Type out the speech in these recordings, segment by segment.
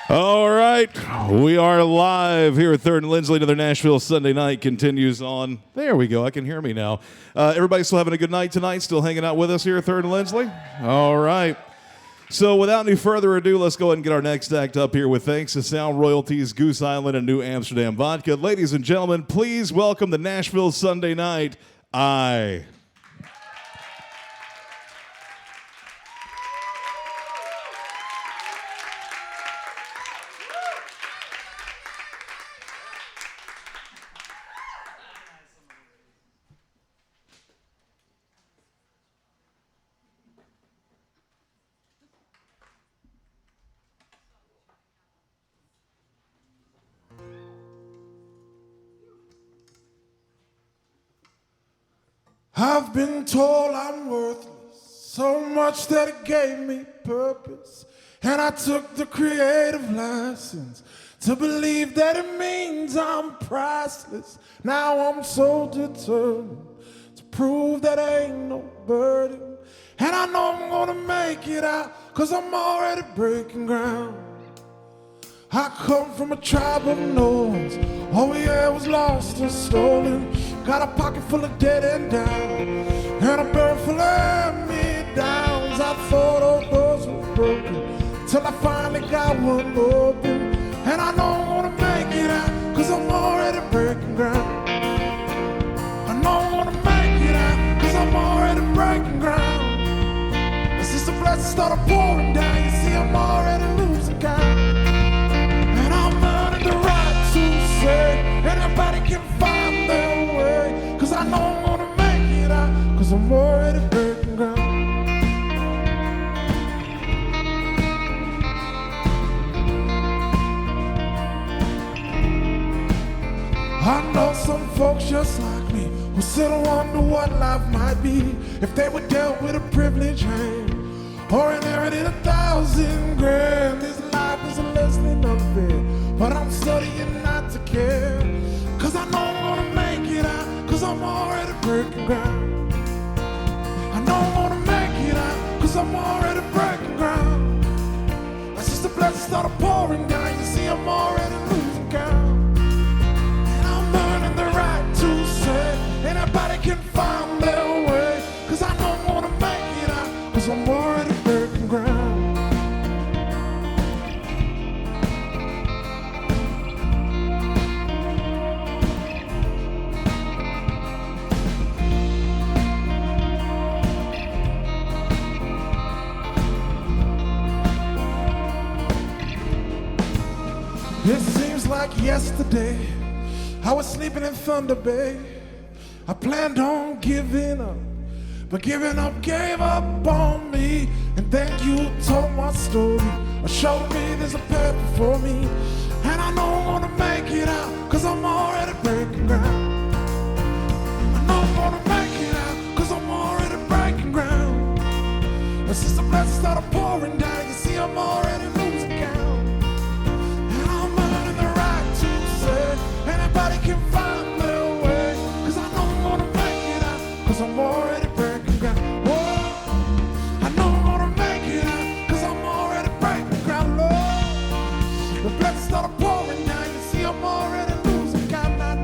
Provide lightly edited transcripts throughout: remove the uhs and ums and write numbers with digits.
All right, we are live here at 3rd and Lindsley. Another Nashville Sunday Night continues on. There we go. I can hear me now. Everybody still having a good night tonight? Still hanging out with us here at 3rd and Lindsley? All right. So without any further ado, let's go ahead and get our next act up here with thanks to Sound Royalties, Goose Island, and New Amsterdam Vodka. Ladies and gentlemen, please welcome the Nashville Sunday Night, AHI. I've been told I'm worthless, so much that it gave me purpose. And I took the creative license to believe that it means I'm priceless. Now I'm so determined to prove that I ain't no burden. And I know I'm gonna make it out, 'cause I'm already breaking ground. I come from a tribe of no's. All we had was lost and stolen. Got a pocket full of dead and down, and a barrel full of me-downs. I thought all doors were broken, till I finally got one open. And I know I'm gonna make it out, 'cause I'm already breaking ground. I know I'm gonna make it out, 'cause I'm already breaking ground. Since the blessings started pouring down, you see I'm already losing count. Anybody can find their way, 'cause I know I'm gonna make it out, 'cause I'm already breaking ground. I know some folks just like me who sit and wonder what life might be if they were dealt with a privileged hand or inherited 1,000 grand. This life is less than unfair, but I'm studying not to care, 'cause I know I'm gonna make it out, 'cause I'm already breaking ground. I know I'm gonna make it out, 'cause I'm already breaking ground. Since the blessings started pouring down, you see I'm already losing count. And I'm earning the right to say anybody can find their way, 'cause I know I'm gonna make it out, 'cause I'm already breaking ground. It seems like yesterday I was sleeping in Thunder Bay. I planned on giving up, but giving up gave up on me. And then you told my story, or showed me there's a path before me. And I know I'm gonna make it out, 'cause I'm already breaking ground. I know I'm gonna make it out, 'cause I'm already breaking ground. But since the blessings started pouring down, you see I'm already losing count. Anybody can find their way, 'cause I know I'm gonna make it out, 'cause I'm already breaking ground. Whoa, I know I'm gonna make it out, 'cause I'm already breaking ground. Lord, the blessings started pouring down, you see I'm already losing count now.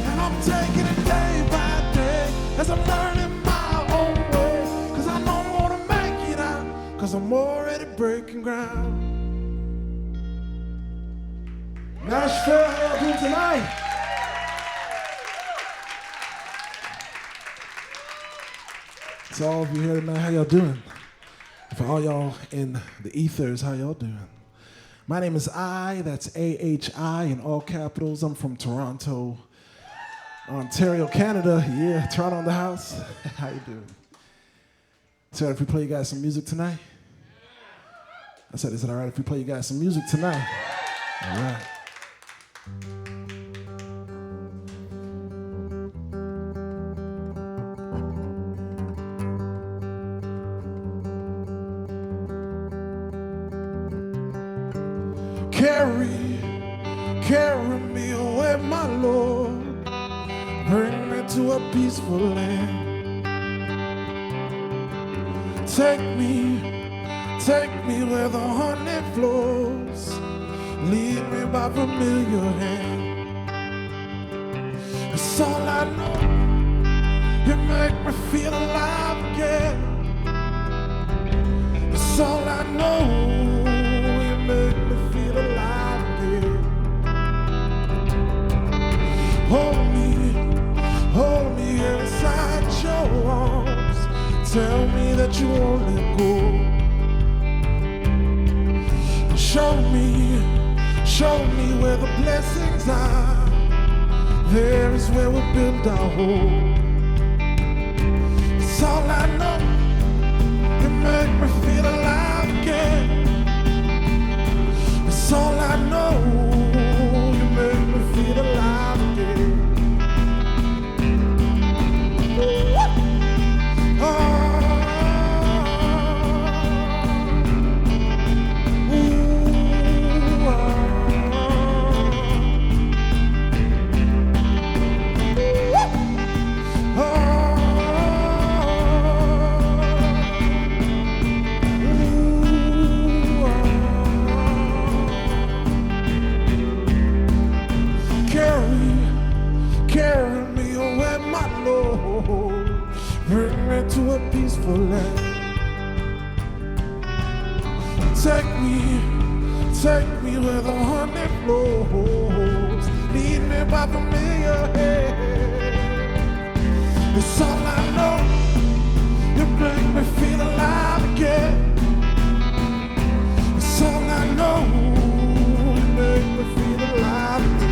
And I'm taking it day by day as I'm learning my own way, 'cause I know I'm gonna make it out, 'cause I'm already breaking ground. Nashville, how y'all doing tonight? So all of you here tonight, how y'all doing? For all y'all in the ethers, how y'all doing? My name is I, that's AHI in all capitals. I'm from Toronto, Ontario, Canada. Yeah, Toronto in the house. How you doing? So if we play you guys some music tonight? I said, is it all right if we play you guys some music tonight? All right. Carry me away, my Lord. Bring me to a peaceful land. Take me Take me where the honey flows. Lead me by familiar hand. It's all I know. You make me feel alive again. It's all I know. You make me feel alive again. Hold me inside your arms. Tell me that you won't let go. Show me where the blessings are. There is where we build our home. It's all I know. You make me feel alive again. It's all I know. You make me feel alive again. Carry me away, my Lord. Bring me to a peaceful land. Take me where the honey flows. Lead me by familiar hand. It's all I know. You make me feel alive again. It's all I know. You make me feel alive again.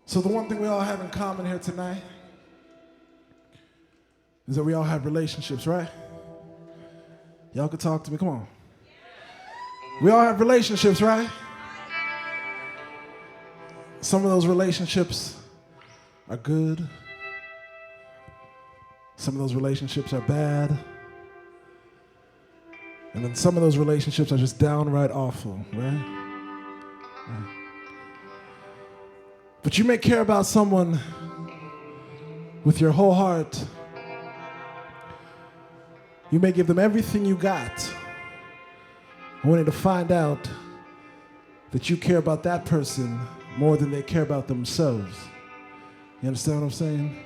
So the one thing we all have in common here tonight is that we all have relationships, right? Y'all can talk to me, come on. We all have relationships, right? Some of those relationships are good. Some of those relationships are bad. And then some of those relationships are just downright awful, right? But you may care about someone with your whole heart. You may give them everything you got, only to find out that you care about that person more than they care about themselves. You understand what I'm saying?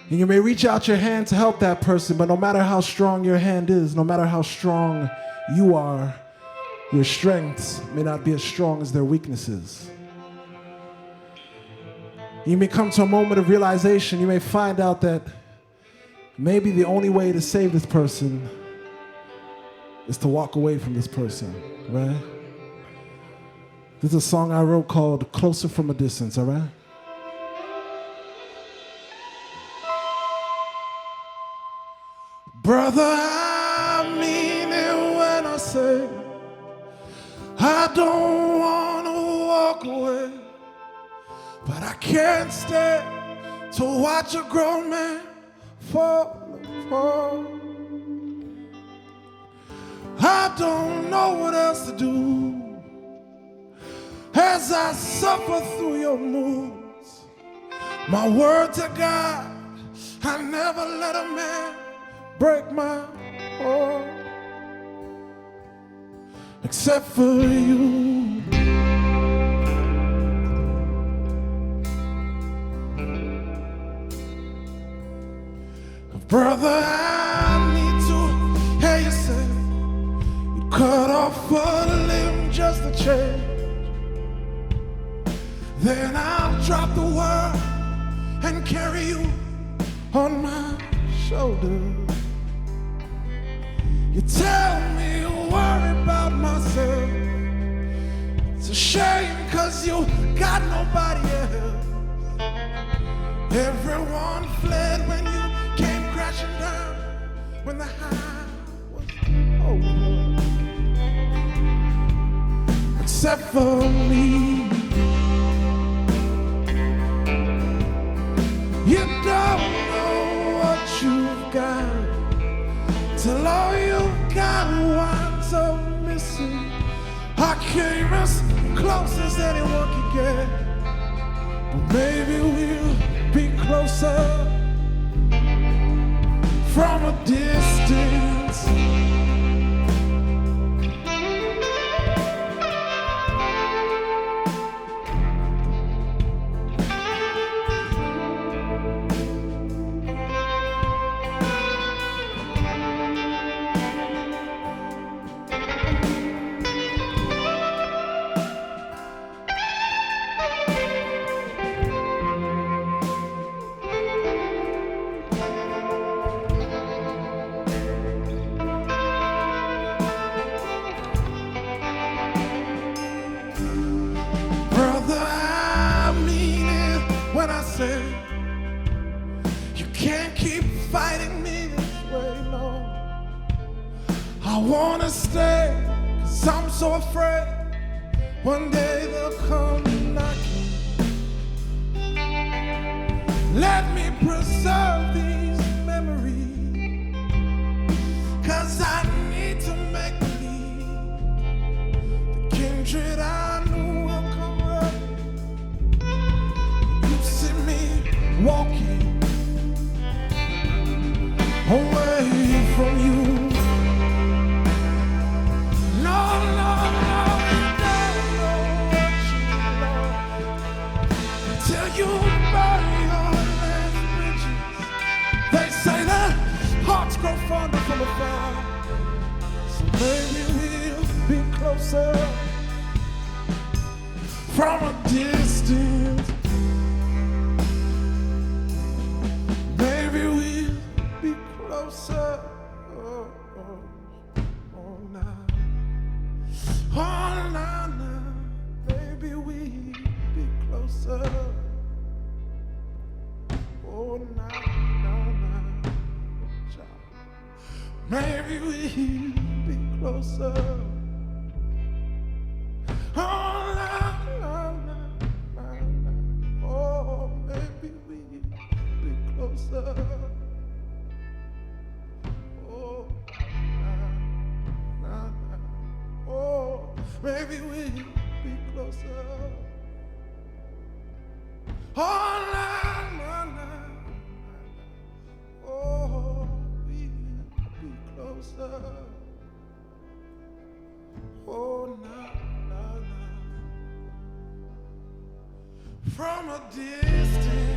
And you may reach out your hand to help that person, but no matter how strong your hand is, no matter how strong you are, your strengths may not be as strong as their weaknesses. You may come to a moment of realization. You may find out that maybe the only way to save this person is to walk away from this person, right? This is a song I wrote called Closer from a Distance, all right? Brother, I mean it when I say I don't want to walk away. But I can't stand to watch a grown man fall apart. I don't know what else to do as I suffer through your moods. My word to God, I never let a man break my heart except for you. Brother, I need to cut off a limb just to change. Then I'll drop the world and carry you on my shoulder. You tell me to worry about myself. It's a shame 'cause you got nobody else. Everyone fled when you came crashing down, when the high was over. Except for me. You don't know what you've got till all you've got winds up missing. I came as close as anyone could get, but maybe we'll be closer from a distance. You can't keep fighting me this way, no. I wanna stay, 'cause I'm so afraid one day they'll come knocking. Let me preserve these memories, 'cause I need to make believe the kindred I knew will come running. You see me walking away from you. No, no, no, you don't know what you know till you burn your last bridges. They say that hearts grow fonder from afar, so maybe we'll be closer from a distance. Maybe we'll be closer. Oh, oh, oh, now. Oh, now, now. Maybe we'll be closer. Oh, now, now, now. Maybe we'll be closer. Oh, now, now, now, now, now. Oh, maybe we'll be closer. Oh, nah, nah, nah. Oh, maybe we'll be closer. Oh, nah, nah, nah. Oh, we'll be closer. Oh, nah, nah, nah. From a distance.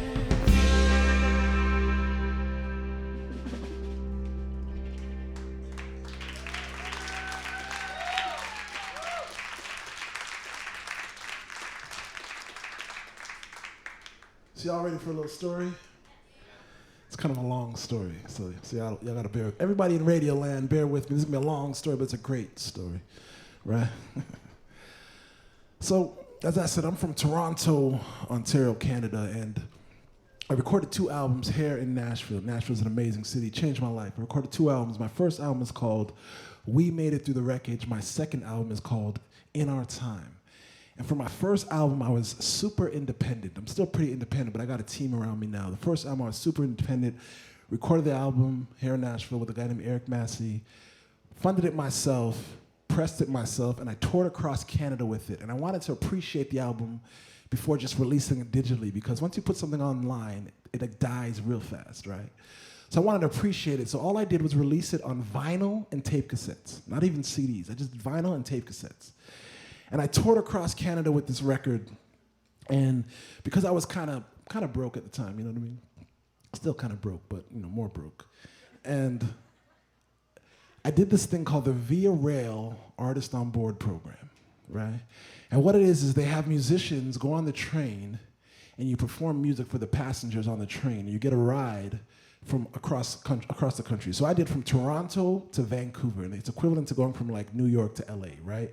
So y'all ready for a little story? It's kind of a long story, so y'all gotta bear. Everybody in radio land, bear with me. This is gonna be a long story, but it's a great story, right? So, as I said, I'm from Toronto, Ontario, Canada, and I recorded 2 albums here in Nashville. Nashville's an amazing city, changed my life. I recorded 2 albums. My first album is called We Made It Through the Wreckage. My second album is called In Our Time. And for my first album, I was super independent. I'm still pretty independent, but I got a team around me now. The first album, I was super independent. Recorded the album here in Nashville with a guy named Eric Massey. Funded it myself, pressed it myself, and I toured across Canada with it. And I wanted to appreciate the album before just releasing it digitally, because once you put something online, it like dies real fast, right? So I wanted to appreciate it. So all I did was release it on vinyl and tape cassettes, not even CDs. I just did vinyl and tape cassettes. And I toured across Canada with this record, and because I was kind of broke at the time, you know what I mean? Still kind of broke, but more broke. And I did this thing called the Via Rail Artist on Board program, right? And what it is they have musicians go on the train and you perform music for the passengers on the train. You get a ride from across the country. So I did from Toronto to Vancouver, and it's equivalent to going from like New York to LA, right?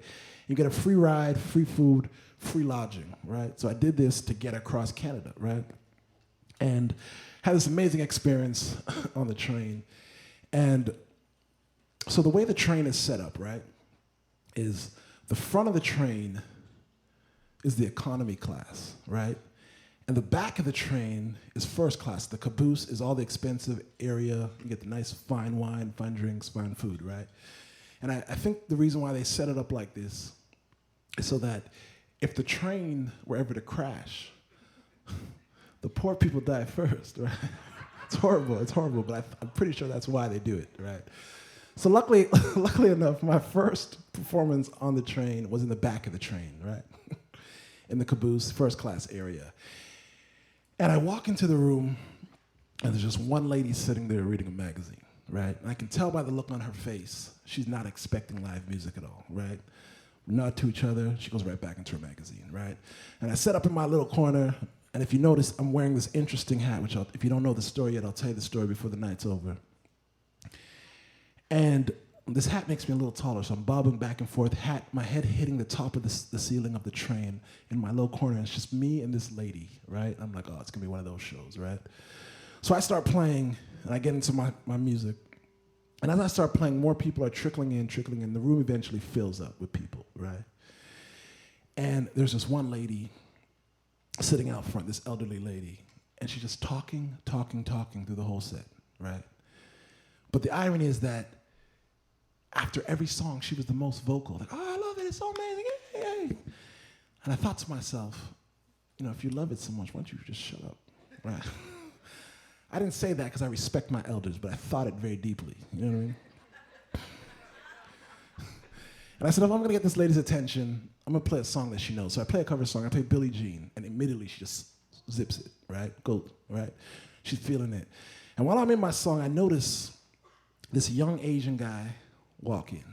You get a free ride, free food, free lodging, right? So I did this to get across Canada, right? And had this amazing experience on the train. And so the way the train is set up, right, is the front of the train is the economy class, right? And the back of the train is first class. The caboose is all the expensive area. You get the nice fine wine, fine drinks, fine food, right? And I think the reason why they set it up like this is so that if the train were ever to crash, the poor people die first, right? It's horrible, but I'm pretty sure that's why they do it, right? So luckily enough, my first performance on the train was in the back of the train, right? In the caboose, first class area. And I walk into the room, and there's just one lady sitting there reading a magazine, right? And I can tell by the look on her face, she's not expecting live music at all, right? We nod to each other, she goes right back into her magazine, right? And I set up in my little corner, and if you notice, I'm wearing this interesting hat, which if you don't know the story yet, I'll tell you the story before the night's over. And this hat makes me a little taller, so I'm bobbing back and forth, my head hitting the top of the ceiling of the train in my little corner, and it's just me and this lady, right? I'm like, oh, it's gonna be one of those shows, right? So I start playing, and I get into my music, and as I start playing, more people are trickling in, the room eventually fills up with people, right? And there's this one lady sitting out front, this elderly lady, and she's just talking through the whole set, right? But the irony is that after every song, she was the most vocal. Like, oh, I love it, it's so amazing, yay. And I thought to myself, if you love it so much, why don't you just shut up, right? I didn't say that because I respect my elders, but I thought it very deeply, you know what I mean? And I said, if I'm gonna get this lady's attention, I'm gonna play a song that she knows. So I play a cover song, I play Billie Jean, and immediately she just zips it, right? Go, right? She's feeling it. And while I'm in my song, I notice this young Asian guy walk in.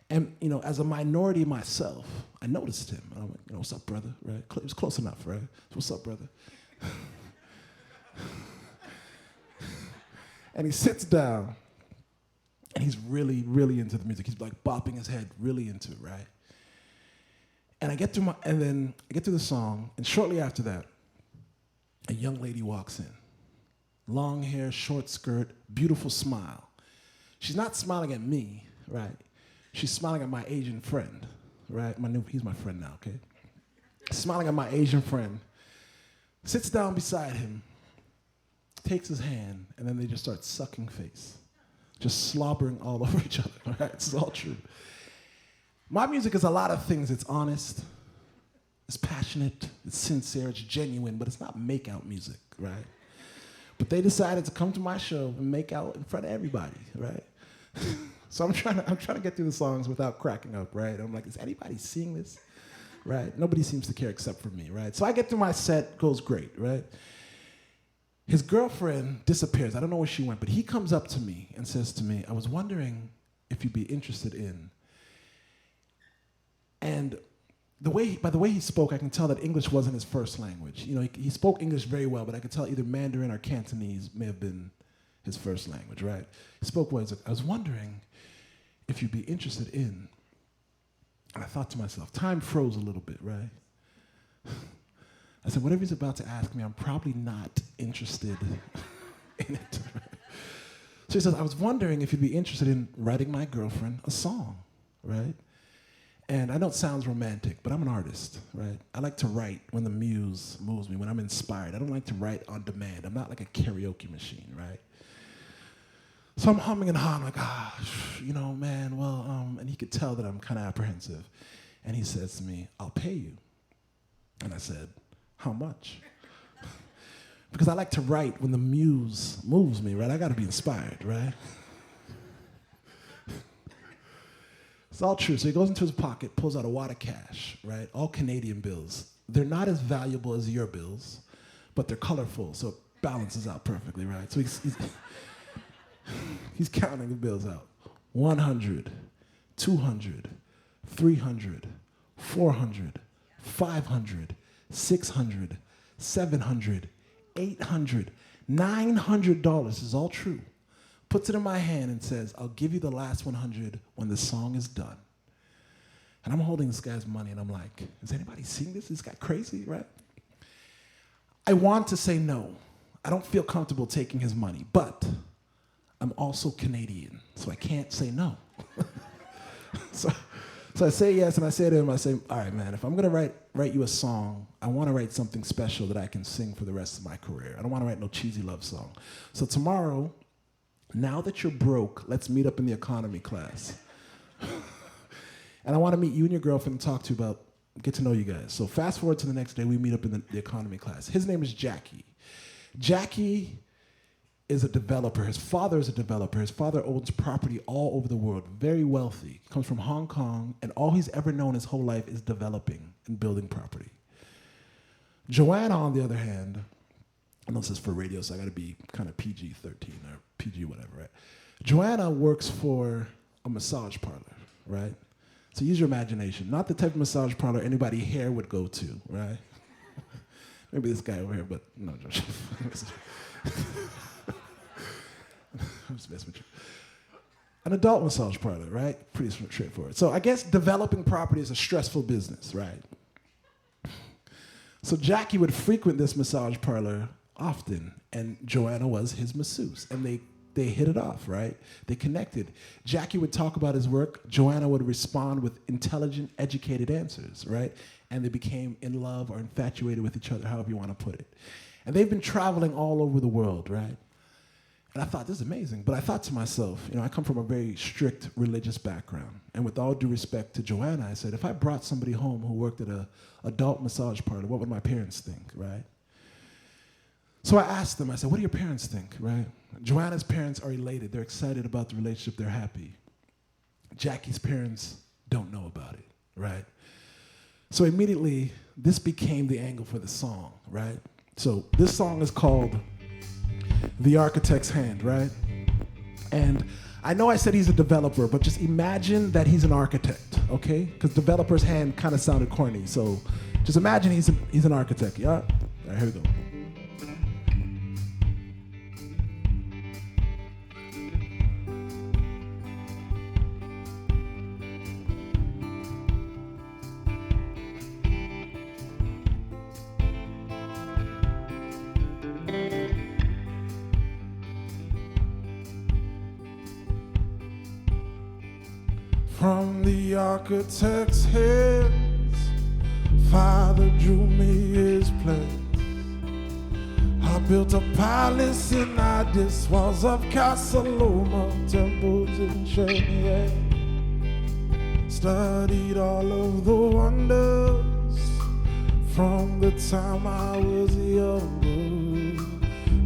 And, as a minority myself, I noticed him. And I went, what's up, brother, right? It was close enough, right? What's up, brother? And he sits down, and he's really, really into the music. He's like bopping his head, really into it, right? And I get through the song, and shortly after that, a young lady walks in. Long hair, short skirt, beautiful smile. She's not smiling at me, right? She's smiling at my Asian friend, right? He's my friend now, okay? Smiling at my Asian friend, sits down beside him, takes his hand, and then they just start sucking face, just slobbering all over each other, right? It's all true. My music is a lot of things. It's honest, it's passionate, it's sincere, it's genuine, but it's not make-out music, right? But they decided to come to my show and make out in front of everybody, right? So I'm trying to get through the songs without cracking up, right? I'm like, is anybody seeing this? Right? Nobody seems to care except for me, right? So I get through my set, goes great, right? His girlfriend disappears. I don't know where she went, but he comes up to me and says to me, I was wondering if you'd be interested in. And by the way he spoke, I can tell that English wasn't his first language. He spoke English very well, but I could tell either Mandarin or Cantonese may have been his first language, right? He spoke well. He's like, I was wondering if you'd be interested in. And I thought to myself, time froze a little bit, right? I said, whatever he's about to ask me, I'm probably not interested in it. Right? So he says, I was wondering if you'd be interested in writing my girlfriend a song, right? And I know it sounds romantic, but I'm an artist, right? I like to write when the muse moves me, when I'm inspired. I don't like to write on demand. I'm not like a karaoke machine, right? So I'm humming and hawing, like, man, well, and he could tell that I'm kind of apprehensive. And he says to me, I'll pay you. And I said, how much? Because I like to write when the muse moves me, right? I got to be inspired, right? It's all true. So he goes into his pocket, pulls out a wad of cash, right? All Canadian bills. They're not as valuable as your bills, but they're colorful, so it balances out perfectly, right? So he's counting the bills out. 100, 200, 300, 400, 500, 600, 700, 800, $900. This is all true. Puts it in my hand and says, I'll give you the last 100 when the song is done. And I'm holding this guy's money and I'm like, is anybody seeing this? Is this guy crazy, right? I want to say no. I don't feel comfortable taking his money, but I'm also Canadian, so I can't say no. so I say yes, and I say to him, I say, all right, man, if I'm gonna write you a song, I wanna write something special that I can sing for the rest of my career. I don't wanna write no cheesy love song. So tomorrow, now that you're broke, let's meet up in the economy class. And I wanna meet you and your girlfriend and talk to you about, get to know you guys. So fast forward to the next day, we meet up in the economy class. His name is Jackie. Jackie is a developer. His father is a developer. His father owns property all over the world, very wealthy. He comes from Hong Kong, and all he's ever known his whole life is developing and building property. Joanna, on the other hand, I know this is for radio, so I gotta be kind of PG-13 or PG whatever, right? Joanna works for a massage parlor, right? So use your imagination. Not the type of massage parlor anybody here would go to, right? Maybe this guy over here, but no, Josh. I'm just messing with you. An adult massage parlor, right? Pretty straightforward. So I guess developing property is a stressful business, right? So Jackie would frequent this massage parlor often, and Joanna was his masseuse, and they hit it off, right? They connected. Jackie would talk about his work. Joanna would respond with intelligent, educated answers, right? And they became in love or infatuated with each other, however you want to put it. And they've been traveling all over the world, right? And I thought, this is amazing. But I thought to myself, I come from a very strict religious background. And with all due respect to Joanna, I said, if I brought somebody home who worked at an adult massage parlor, what would my parents think, right? So I asked them, I said, what do your parents think, right? Joanna's parents are elated. They're excited about the relationship. They're happy. Jackie's parents don't know about it, right? So immediately, this became the angle for the song, right? So this song is called The Architect's Hand, right? And I know I said he's a developer, but just imagine that he's an architect, okay? Because developer's hand kind of sounded corny, so just imagine he's an architect, yeah? All right, here we go. From the architect's hands, Father drew me his plans. I built a palace in Addis, walls of Casaloma, temples in Chania. Studied all of the wonders from the time I was younger.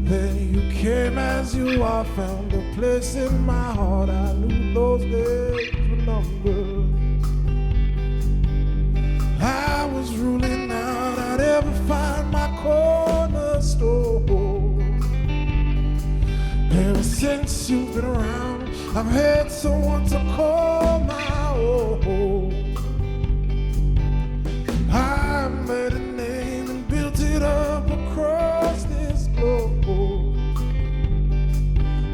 Then you came as you are, found a place in my heart. I knew those days were numbered. I was ruling out, I'd ever find my cornerstone. Ever since you've been around, I've had someone to call my own. I made a name and built it up across this globe.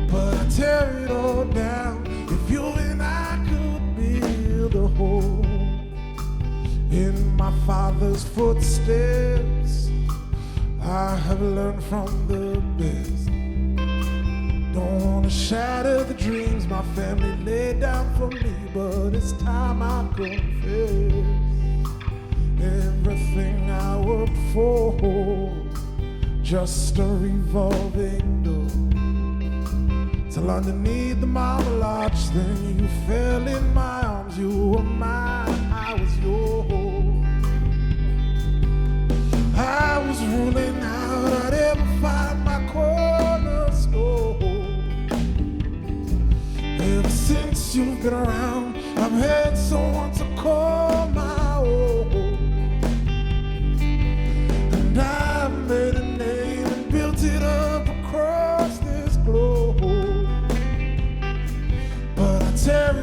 But I tear it all down if you and I could build a home. In my Father's footsteps, I have learned from the best. Don't want to shatter the dreams my family laid down for me, but it's time I confess. Everything I worked for, just a revolving door. Till underneath the marble arch, then you fell in my arms. You were mine, I was yours. I was ruling out, I'd ever find my cornerstone. Ever since you've been around, I've had someone to call my own. And I've made a name and built it up across this globe. But I tear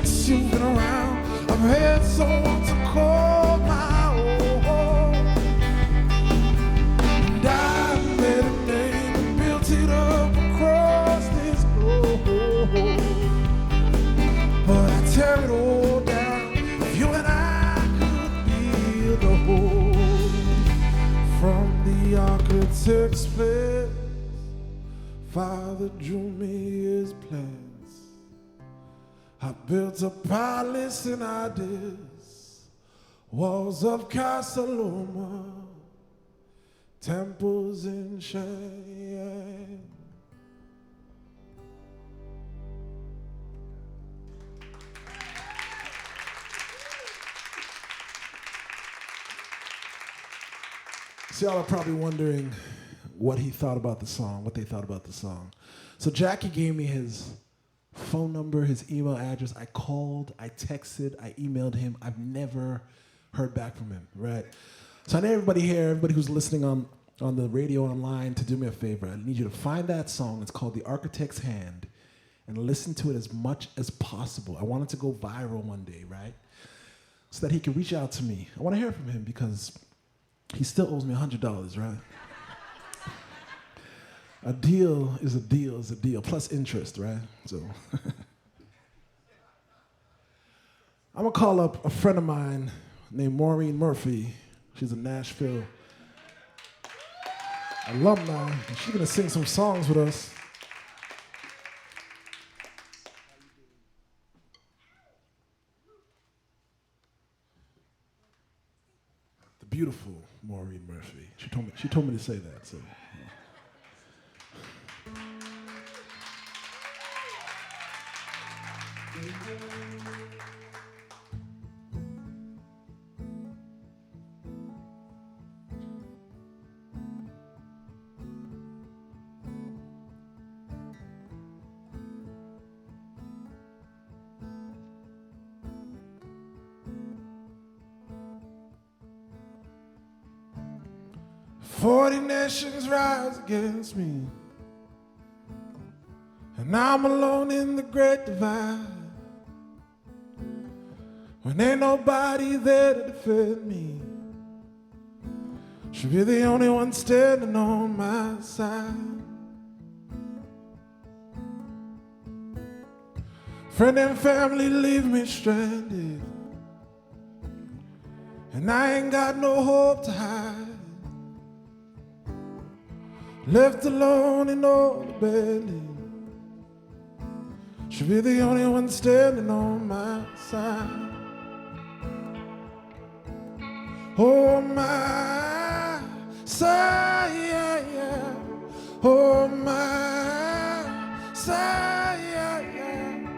since you've been around. I've had someone to call my own, and I made a name and built it up across this globe. But I tear it all down if you and I could build a home. From the architect's place, Father drew me his plans. I built a palace in ideas, walls of Casaloma, temples in Cheyenne. So y'all are probably wondering what he thought about the song, what they thought about the song. So Jackie gave me his phone number, his email address. I called, I texted, I emailed him. I've never heard back from him, right? So I need everybody here, everybody who's listening on the radio online, to do me a favor. I need you to find that song. It's called The Architect's Hand, and listen to it as much as possible. I want it to go viral one day, right? So that he can reach out to me. I want to hear from him because he still owes me $100, right? A deal is a deal is a deal, plus interest, right? So I'm gonna call up a friend of mine named Maureen Murphy. She's a Nashville alumni, and she's gonna sing some songs with us. The beautiful Maureen Murphy. She told me to say that. So. 40 nations rise against me, and I'm alone in the great divide. When ain't nobody there to defend me, should be the only one standing on my side. Friend and family leave me stranded, and I ain't got no hope to hide. Left alone and all abandoned, should be the only one standing on my side. Oh my side, yeah, yeah. Oh my side, yeah, yeah.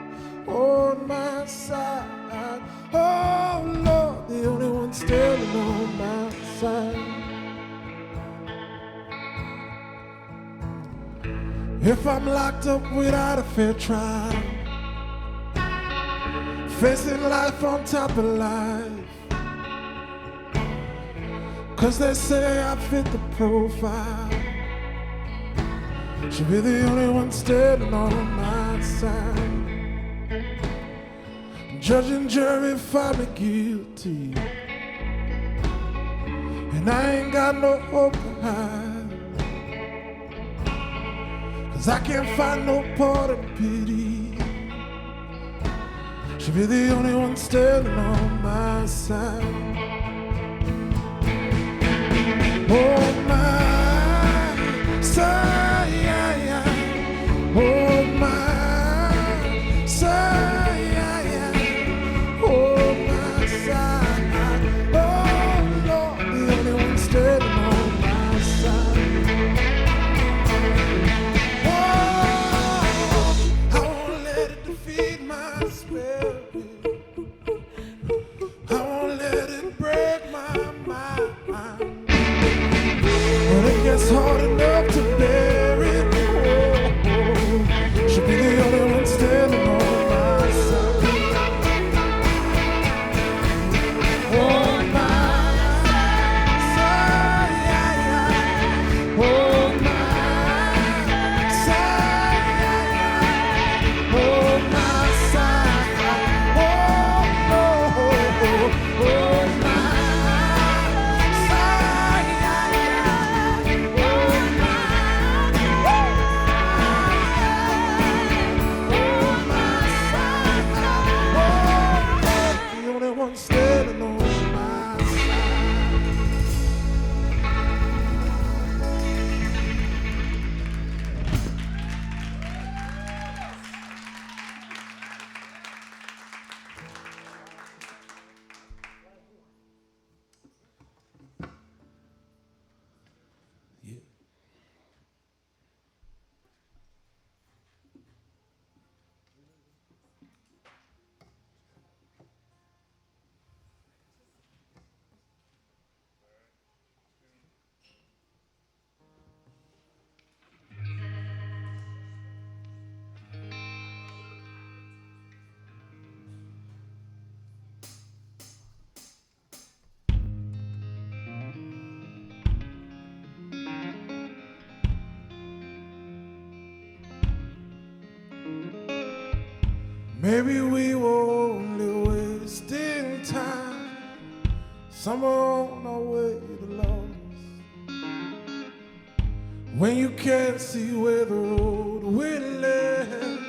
Oh my side. Oh Lord, the only one standing on my side. If I'm locked up without a fair trial, facing life on top of life, 'cause they say I fit the profile, should be the only one standing on my side. Judge and jury find me guilty, and I ain't got no hope to hide. 'Cause I can't find no part of pity, should be the only one standing on my side. Oh my side, yeah, yeah. Oh my side, yeah, yeah. Oh my side. Oh Lord, the only one standing on my side. I won't let it break my mind. Maybe we were only wasting time, somewhere on our way to lost. When you can't see where the road will lead,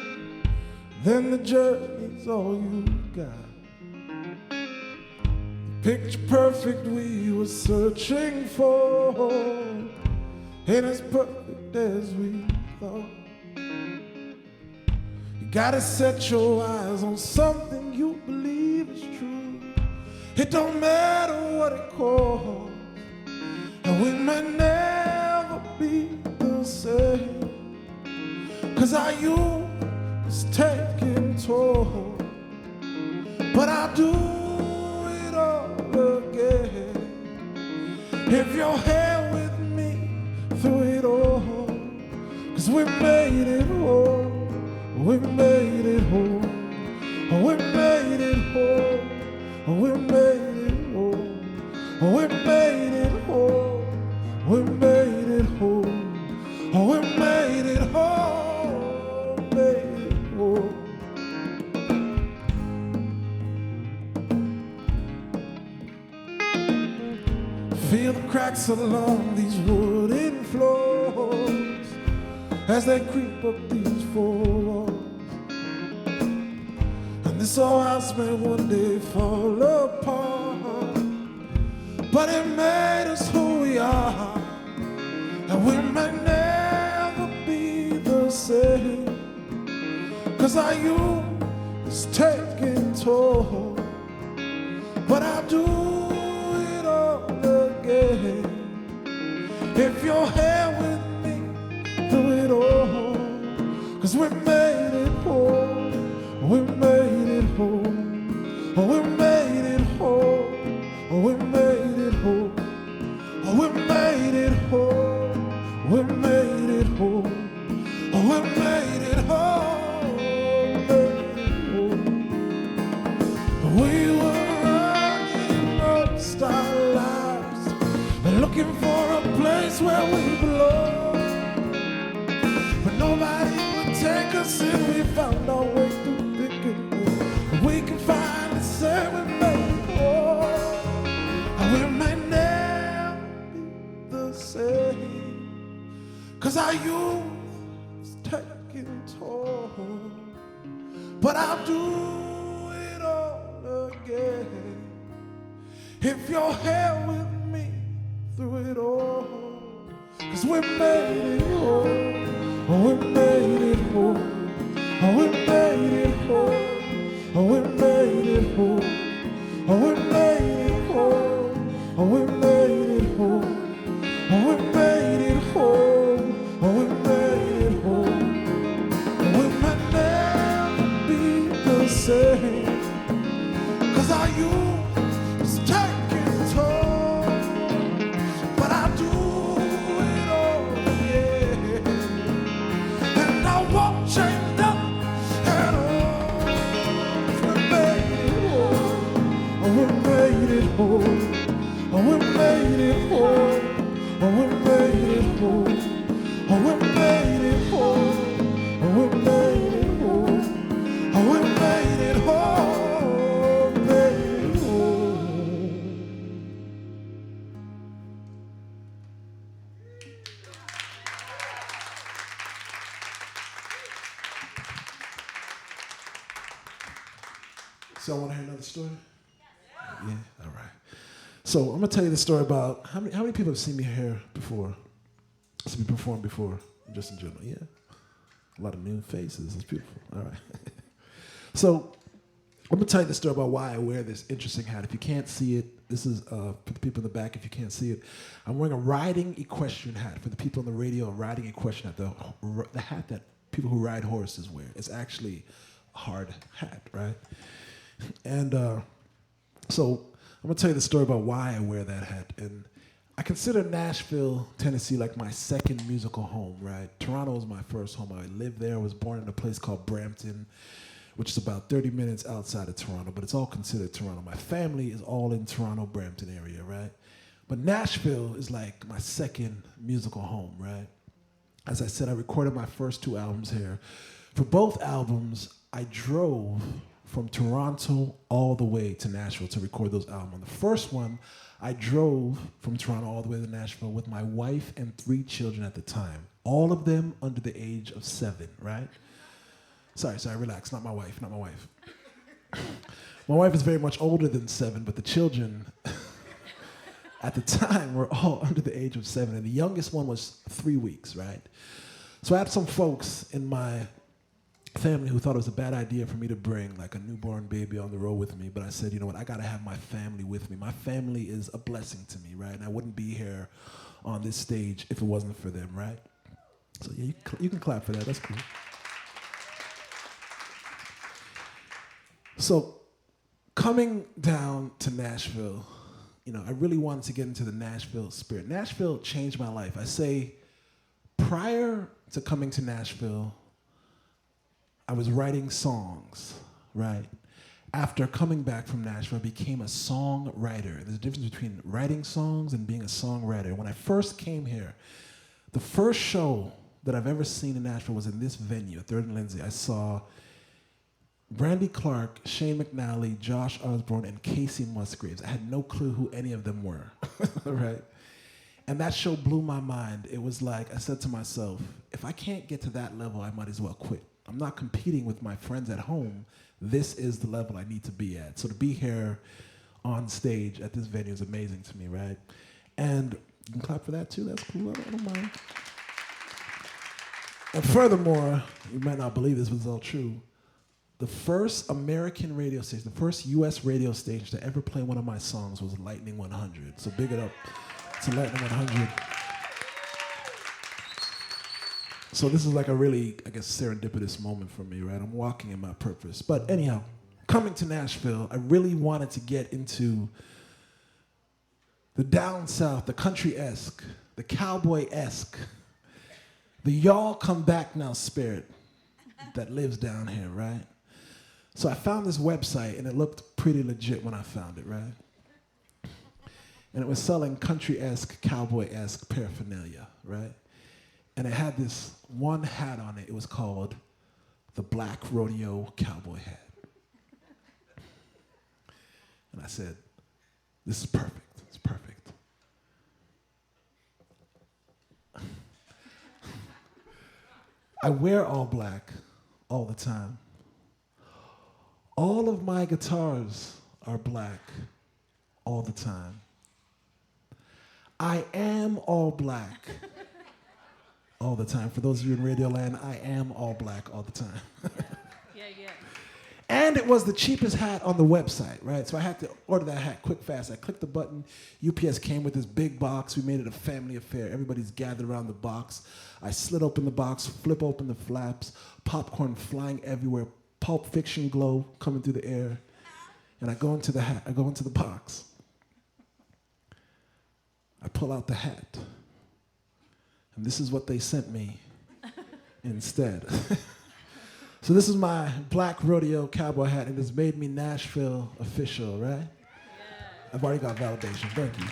then the journey's all you've got. The picture perfect we were searching for ain't as perfect as we thought. You gotta set your eyes on something you believe is true. It don't matter what it costs, and we may never be the same, 'cause our youth is taking toll, but I'll do it all again if you're here with me through it all. 'Cause we made it home, we made it home, we made it home, we made it home, we made it home, we made it home, we made it home, made it home. Feel the cracks along these wooden floors as they creep up these four walls. And this old house may one day fall apart, but it made us who we are, and we may never be the same, 'cause our youth is taking toll, but I'll do it all again if you're here with me through it all. 'Cause we made it home, we made it home, we made it home, we made it home, we made it home, we made it home, we made it home, made it home. We were running most our lives, looking for a place where we belong, but nobody would take us in. We found our way through thick and thin. We can finally say we made it home, and we may never be the same, 'cause our youth is taking toll, but I'll do it all again if you're here with me through it all. 'Cause we made it home, we made it home, we made it home, we made it home, we made it home, we made it home, we made it home, we made it home. We might never be the same, 'cause our youth is taking toll, but I do it all again, and I won't change up at all. We made it home, we made it home, we made it home, we made it home, we made it home, we made it home, we made it home, made it home. So I want to hear another story? Yeah, all right. So I'm gonna tell you the story about how many people have seen me here before? Seen me perform before, just in general. Yeah, a lot of new faces. It's beautiful. All right. So I'm gonna tell you the story about why I wear this interesting hat. If you can't see it, this is for the people in the back. If you can't see it, I'm wearing a riding equestrian hat. For the people on the radio, a riding equestrian hat, the hat that people who ride horses wear. It's actually a hard hat, right? And so I'm gonna tell you the story about why I wear that hat. And I consider Nashville, Tennessee, like my second musical home, right? Toronto was my first home. I lived there. I was born in a place called Brampton, which is about 30 minutes outside of Toronto, but it's all considered Toronto. My family is all in Toronto, Brampton area, right? But Nashville is like my second musical home, right? As I said, I recorded my first two albums here. For both albums, I drove from Toronto all the way to Nashville to record those albums. On the first one, I drove from Toronto all the way to Nashville with my wife and 3 children at the time. All of them under the age of 7, right? Sorry, relax. Not my wife. My wife is very much older than 7, but the children at the time were all under the age of 7, and the youngest one was 3 weeks, right? So I had some folks in my family who thought it was a bad idea for me to bring like a newborn baby on the road with me, but I said, you know what, I gotta have my family with me. My family is a blessing to me, right? And I wouldn't be here on this stage if it wasn't for them, right? So yeah, you can clap for that, that's cool. So coming down to Nashville, you know, I really wanted to get into the Nashville spirit. Nashville changed my life. I say prior to coming to Nashville, I was writing songs, right? After coming back from Nashville, I became a songwriter. There's a difference between writing songs and being a songwriter. When I first came here, the first show that I've ever seen in Nashville was in this venue, 3rd and Lindsley. I saw Brandy Clark, Shane McNally, Josh Osborne, and Casey Musgraves. I had no clue who any of them were, right? And that show blew my mind. It was like, I said to myself, if I can't get to that level, I might as well quit. I'm not competing with my friends at home. This is the level I need to be at. So to be here on stage at this venue is amazing to me, right? And you can clap for that too, that's cool, I don't mind. And furthermore, you might not believe this, but it's all true. The first American radio station, the first US radio station to ever play one of my songs was Lightning 100. So big it up to Lightning 100. So this is like a really, I guess, serendipitous moment for me, right? I'm walking in my purpose. But anyhow, coming to Nashville, I really wanted to get into the down south, the country-esque, the cowboy-esque, the y'all come back now spirit that lives down here, right? So I found this website, and it looked pretty legit when I found it, right? And it was selling country-esque, cowboy-esque paraphernalia, right? And it had this one hat on it. It was called the Black Rodeo Cowboy Hat. And I said, this is perfect. It's perfect. I wear all black all the time. All of my guitars are black all the time. I am all black all the time. For those of you in Radio Land, I am all black all the time. Yeah. And it was the cheapest hat on the website, right? So I had to order that hat quick, fast. I clicked the button. UPS came with this big box. We made it a family affair. Everybody's gathered around the box. I slit open the box, flip open the flaps, popcorn flying everywhere, Pulp Fiction glow coming through the air. And I go into the hat. I go into the box. I pull out the hat. And this is what they sent me instead. So this is my Black Rodeo Cowboy hat, and it's made me Nashville official, right? Yeah. I've already got validation, thank you.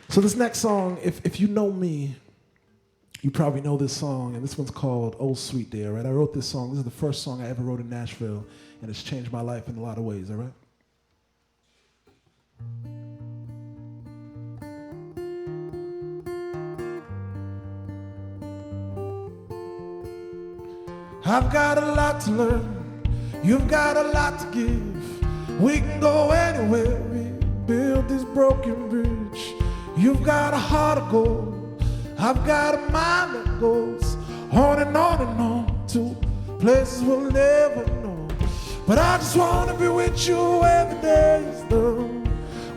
So this next song, if you know me, you probably know this song, and this one's called Old Sweet Day, all right? I wrote this song. This is the first song I ever wrote in Nashville, and it's changed my life in a lot of ways, all right? I've got a lot to learn, you've got a lot to give. We can go anywhere, we build this broken bridge. You've got a heart of gold, I've got a mind that goes on and on and on to places we'll never know. But I just want to be with you where the day is done,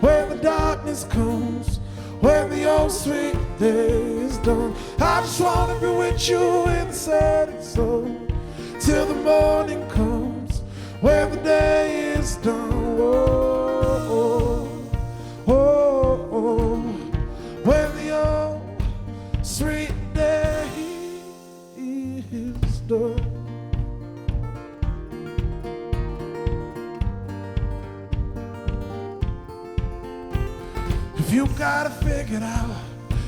where the darkness comes, where the old sweet day is done. I just want to be with you in the setting sun, till the morning comes, where the day is done. Oh, oh, oh, oh, where the old sweet day is done. If you got it figured out,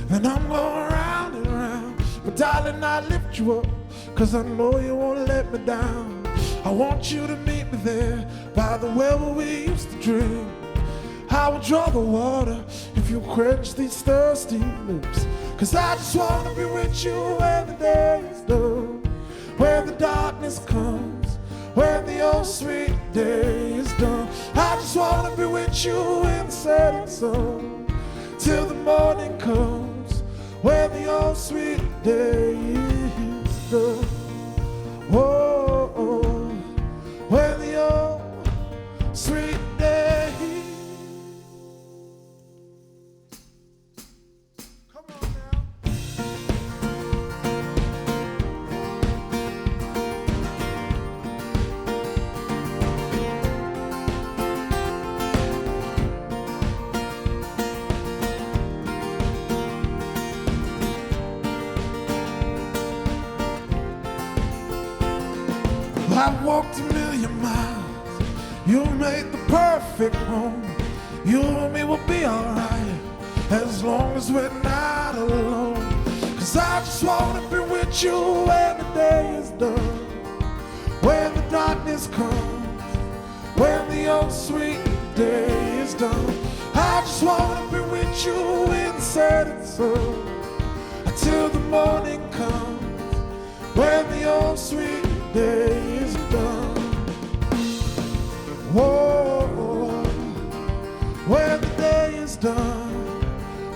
then I'm going round and round. But darling, I lift you up 'cause I know you won't let me down. I want you to meet me there by the well where we used to drink. I will draw the water if you quench these thirsty lips. 'Cause I just wanna be with you when the day is done, when the darkness comes, when the old sweet day is done. I just wanna be with you in the setting sun, till the morning comes, when the old sweet day is done. Oh, oh, when the old sweet day. Come on now. I've walked a million miles, you made the perfect home. You and me will be alright, as long as we're not alone. 'Cause I just wanna be with you when the day is done, when the darkness comes, when the old sweet day is done. I just wanna be with you in the setting sun, until the morning comes, when the old sweet day is done. Whoa, when the day is done,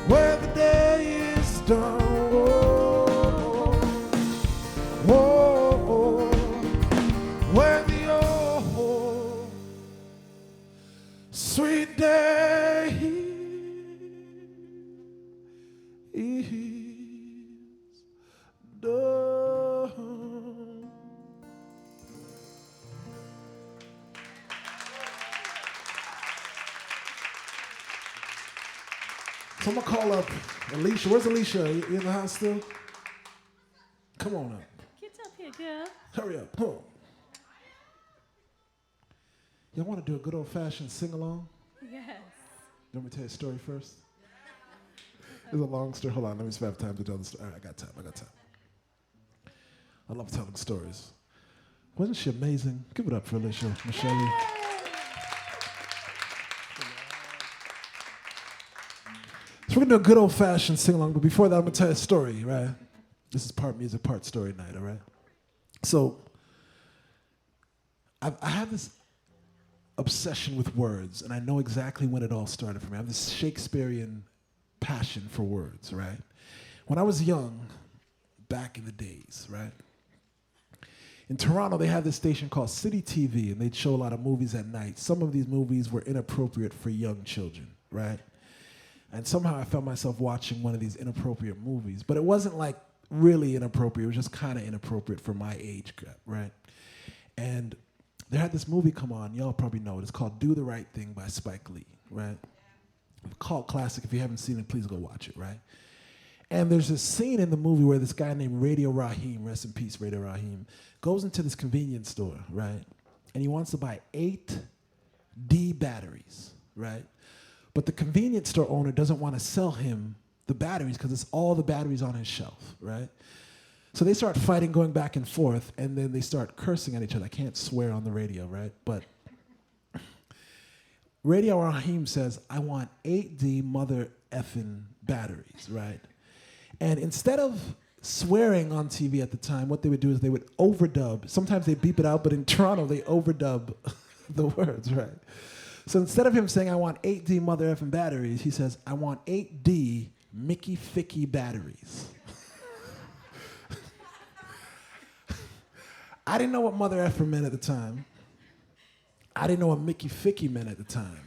when the day is done. Whoa, whoa, when the old sweet day is done. So I'm gonna call up Alicia. Where's Alicia? You in the house still? Come on up. Get up here, girl. Hurry up. Come on. Y'all want to do a good old-fashioned sing-along? Yes. You want me to tell you a story first? It's a long story. Hold on, let me see if I have time to tell the story. All right, I got time. I love telling stories. Wasn't she amazing? Give it up for Alicia, Michelle. So we're gonna do a good old-fashioned sing-along, but before that, I'm gonna tell you a story, right? This is part music, part story night, all right? So I have this obsession with words, and I know exactly when it all started for me. I have this Shakespearean passion for words, right? When I was young, back in the days, right? In Toronto, they had this station called City TV, and they'd show a lot of movies at night. Some of these movies were inappropriate for young children, right? And somehow I found myself watching one of these inappropriate movies, but it wasn't like really inappropriate. It was just kind of inappropriate for my age group, right? And they had this movie come on. Y'all probably know it. It's called Do the Right Thing by Spike Lee, right? Cult classic. If you haven't seen it, please go watch it, right? And there's this scene in the movie where this guy named Radio Raheem, rest in peace, Radio Raheem, goes into this convenience store, right? And he wants to buy 8 D batteries, right? But the convenience store owner doesn't want to sell him the batteries because it's all the batteries on his shelf, right? So they start fighting, going back and forth, and then they start cursing at each other. I can't swear on the radio, right? But Radio Raheem says, I want 8D mother effing batteries, right? And instead of swearing on TV at the time, what they would do is they would overdub. Sometimes they beep it out, but in Toronto, they overdub the words, right? So instead of him saying, I want 8D mother effing batteries, he says, I want 8D Mickey Ficky batteries. I didn't know what mother effer meant at the time. I didn't know what Mickey Ficky meant at the time.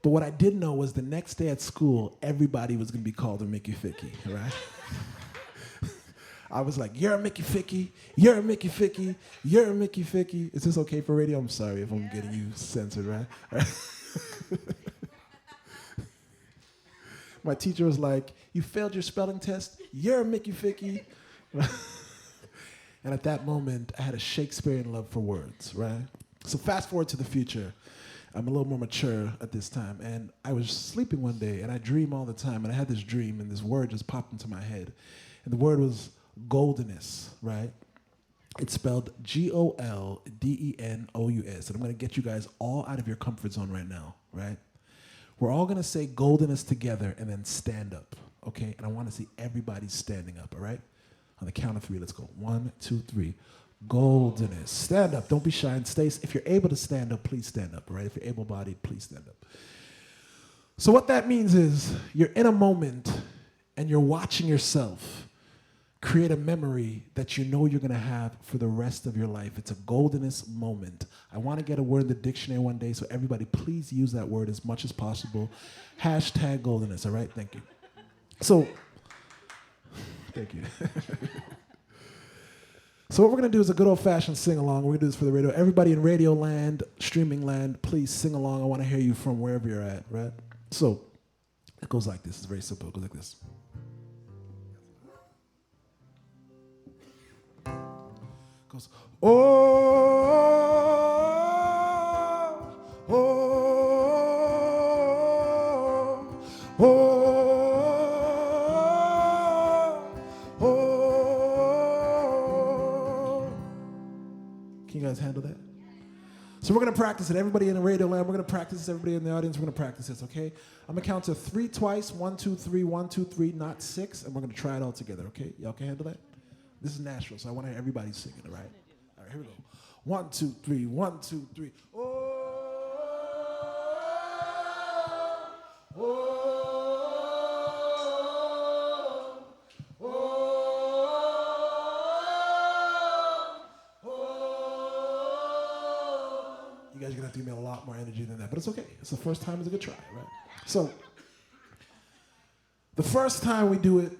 But what I did know was the next day at school, everybody was going to be called a Mickey Ficky, right? I was like, you're a Mickey Ficky, you're a Mickey Ficky, you're a Mickey Ficky. Is this okay for radio? I'm sorry if I'm getting you censored, right? My teacher was like, you failed your spelling test, you're a Mickey Ficky. And at that moment, I had a Shakespearean love for words, right? So fast forward to the future. I'm a little more mature at this time. And I was sleeping one day, and I dream all the time. And I had this dream, and this word just popped into my head. And the word was Goldenness, right? It's spelled Goldenous. And I'm going to get you guys all out of your comfort zone right now, right? We're all going to say goldenness together and then stand up, okay? And I want to see everybody standing up, all right? On the count of 3, let's go. 1, 2, 3. Goldenness. Stand up. Don't be shy and stay. If you're able to stand up, please stand up, all right? If you're able-bodied, please stand up. So what that means is you're in a moment and you're watching yourself create a memory that you know you're going to have for the rest of your life. It's a goldenness moment. I want to get a word in the dictionary one day, so everybody please use that word as much as possible. Hashtag goldenness, all right? Thank you. So, thank you. So what we're going to do is a good old-fashioned sing-along. We're going to do this for the radio. Everybody in radio land, streaming land, please sing along. I want to hear you from wherever you're at, right? So it goes like this. It's very simple. It goes like this. Goes, oh, oh, oh, oh, oh. Can you guys handle that? So we're going to practice it. Everybody in the radio land, we're going to practice this. Everybody in the audience, we're going to practice this, okay? I'm going to count to 3 twice. 1, 2, 3, 1, 2, 3, not 6. And we're going to try it all together, okay? Y'all can handle that? This is Nashville, so I want to hear everybody singing, all right? All right, here we go. 1, 2, 3, 1, 2, 3. Oh, oh, oh, oh. You guys are going to have to give me a lot more energy than that, but it's okay. It's the first time. It's a good try, right? So, the first time we do it,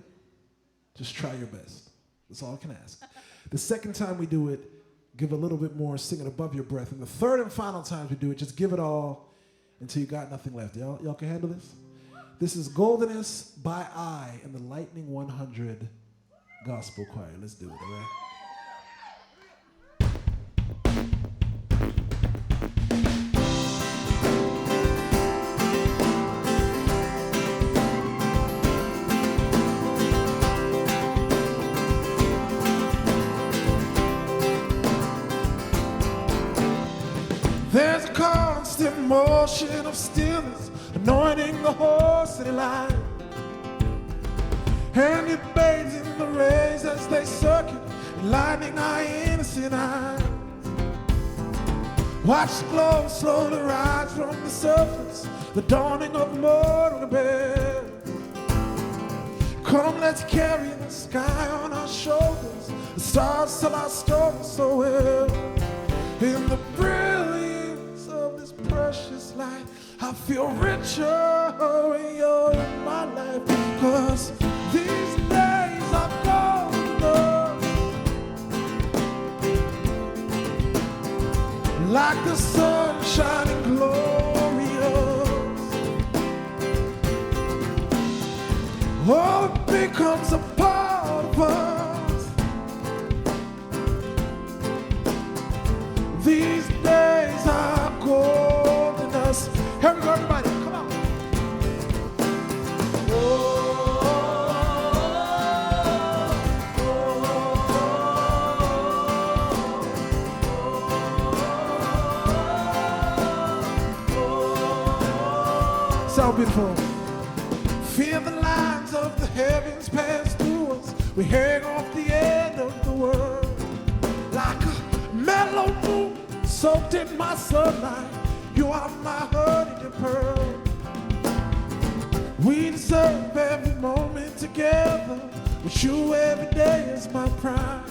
just try your best. That's all I can ask. The second time we do it, give a little bit more, sing it above your breath. And the third and final time we do it, just give it all until you got nothing left. Y'all can handle this? This is Goldenness by I and the Lightning 100 Gospel Choir. Let's do it, all right? There's a constant motion of stillness, anointing the whole city line. And it bathes in the rays as they circuit, enlightening our innocent eyes. Watch the glow slowly rise from the surface, the dawning of mortal rebellion. Come, let's carry the sky on our shoulders, the stars tell our story so well. In the brilliance of this precious light, I feel richer when you're in my life. 'Cause these days are golden, like the sun shining glorious. Oh, it becomes a part of us. These days are goldenness. Here we go, everybody, come on. Oh, oh, oh, oh. Sound beautiful. Feel the lines of the heavens pass through us. We hang off the end of the world like a mellow moon soaked in my sunlight. You are my honey and pearl. We deserve every moment together. With you every day is my pride.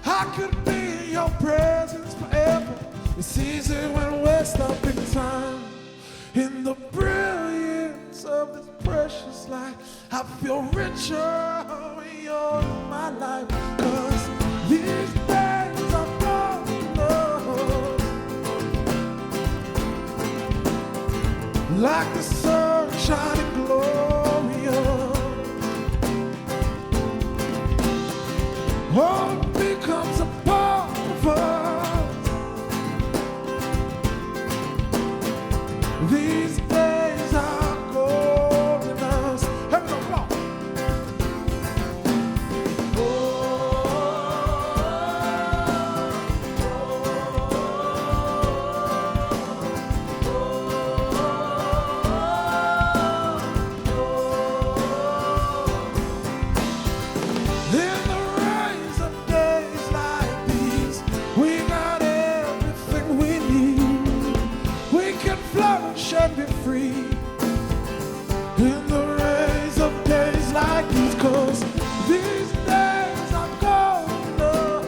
I could be in your presence forever. It's easy when we're stuck in time. In the brilliance of this precious light, I feel richer when you're in my life. 'Cause these days are golden, like the sun shining glorious. Oh, it becomes a part of us. These days are golden. Here we go, come on. should be free in the rays of days like these, 'cause these days are golden,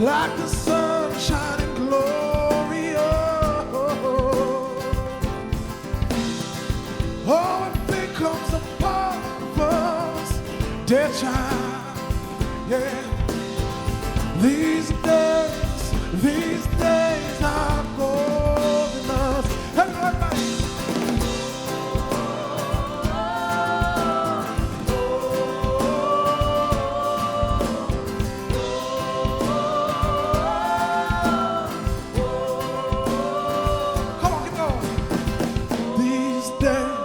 like the sun shining glory. Oh, it becomes a part of us, dear child, yeah. These days are golden us. Everybody. Come on, keep going. These days,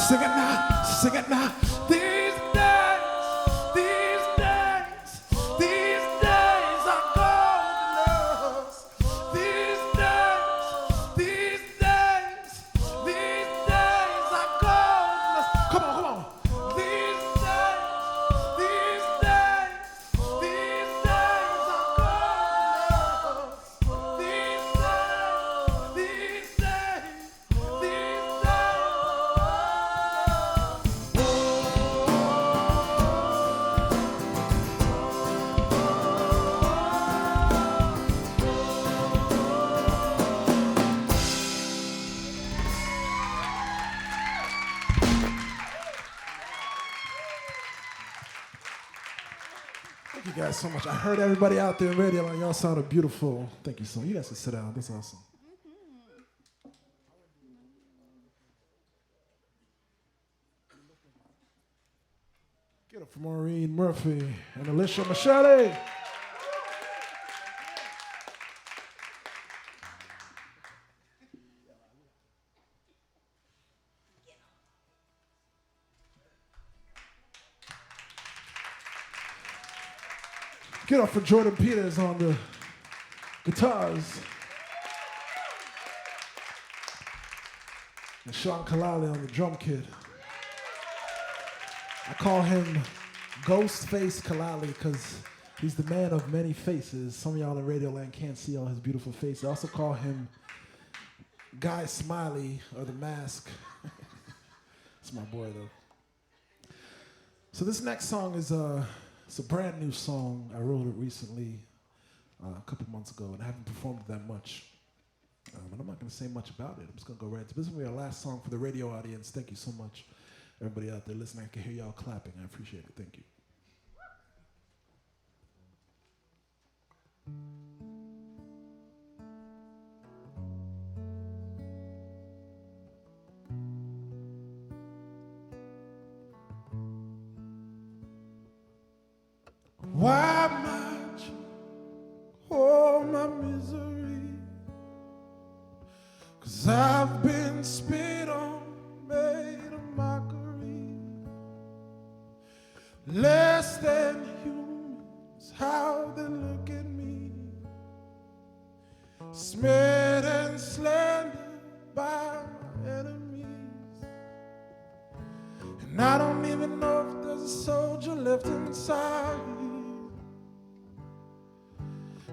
sing it now, sing it now. These days are golden us. These days are golden us. Come on, come on. These days are golden us. These Thank you guys so much. I heard everybody out there in radio land. Y'all sounded beautiful. Thank you so much. You guys can sit down. That's awesome. Get up for Maureen Murphy and Alicia Machete. Get up for Jordan Peters on the guitars. And Sean Kalali on the drum kit. I call him Ghostface Kalali because he's the man of many faces. Some of y'all in Radio Land can't see all his beautiful faces. I also call him Guy Smiley or The Mask. That's my boy though. So this next song is it's a brand new song. I wrote it recently, a couple months ago, and I haven't performed it that much. And I'm not going to say much about it. I'm just going to go right to this. This will be our last song for the radio audience. Thank you so much, everybody out there listening. I can hear y'all clapping. I appreciate it. Thank you. Why might you hold my misery? 'Cause I've been spit on, made a mockery. Less than humans, how they look at me. Smeared and slandered by my enemies. And I don't even know if there's a soldier left inside.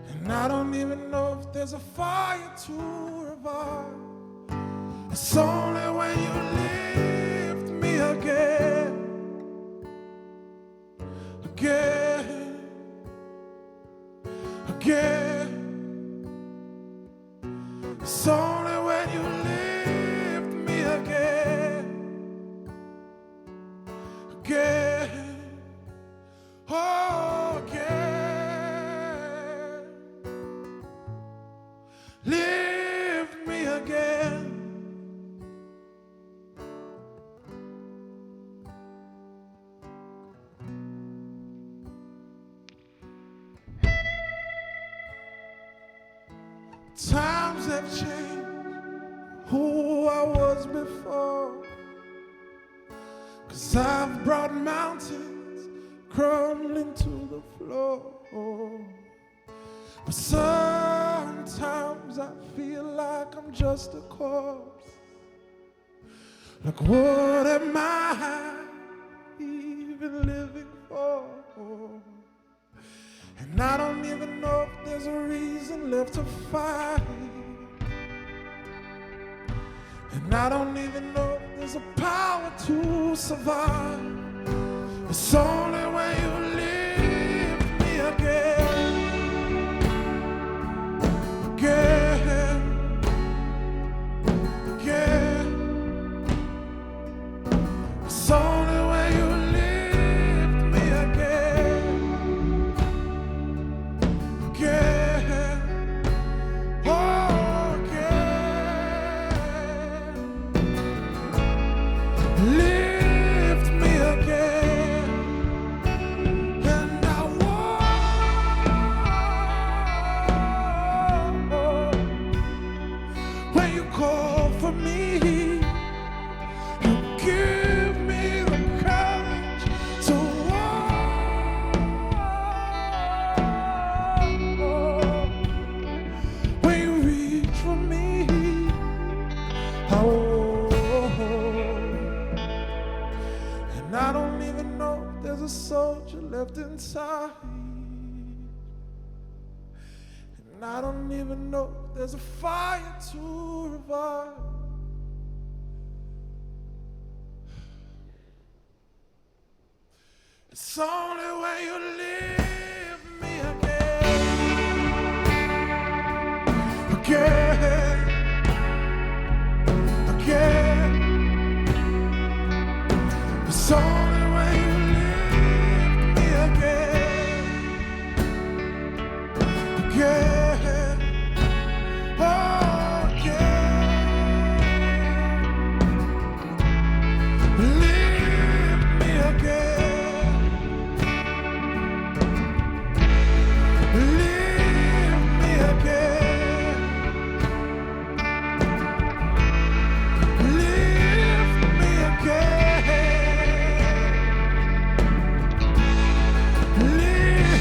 And I don't even know if there's a fire to revive. It's only when you lift me again, again, again. It's only when you lift me again, again, oh, again. Lift me again. Times have changed who I was before. 'Cause I've brought mountains crumbling to the floor. But sometimes I feel like I'm just a corpse. Like what am I even living for? And I don't even know if there's there's a reason left to fight. And I don't even know if there's a power to survive. It's only when you lift me again, again, again. It's only when you lift me again, again, oh, again. Lift me again, and I walk. When you call for me, you give me the courage to walk. When you reach for me, I walk. And I don't even know if there's a soldier left inside. And I don't even know if there's a fire to revive. It's only when you lift me again, again, again. It's only when you lift me again, again, oh, again. Lift me again, lift me again, lift me again, lift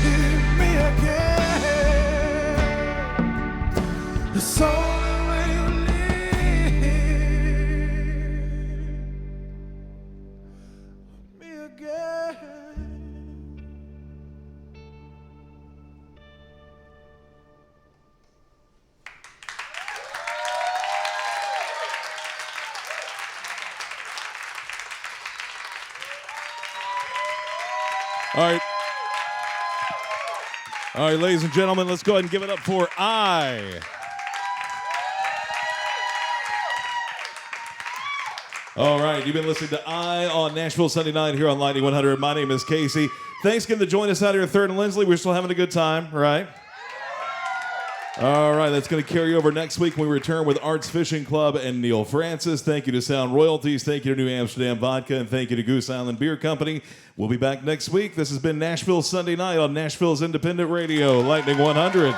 me again. It's only when you lift me again. All right. All right, ladies and gentlemen, let's go ahead and give it up for I. All right, you've been listening to I on Nashville Sunday Night here on Lightning 100. My name is Casey. Thanks again to join us out here at 3rd and Lindsley. We're still having a good time, right? All right, that's going to carry over next week when we return with Arts Fishing Club and Neil Francis. Thank you to Sound Royalties. Thank you to New Amsterdam Vodka. And thank you to Goose Island Beer Company. We'll be back next week. This has been Nashville Sunday Night on Nashville's Independent Radio, Lightning 100.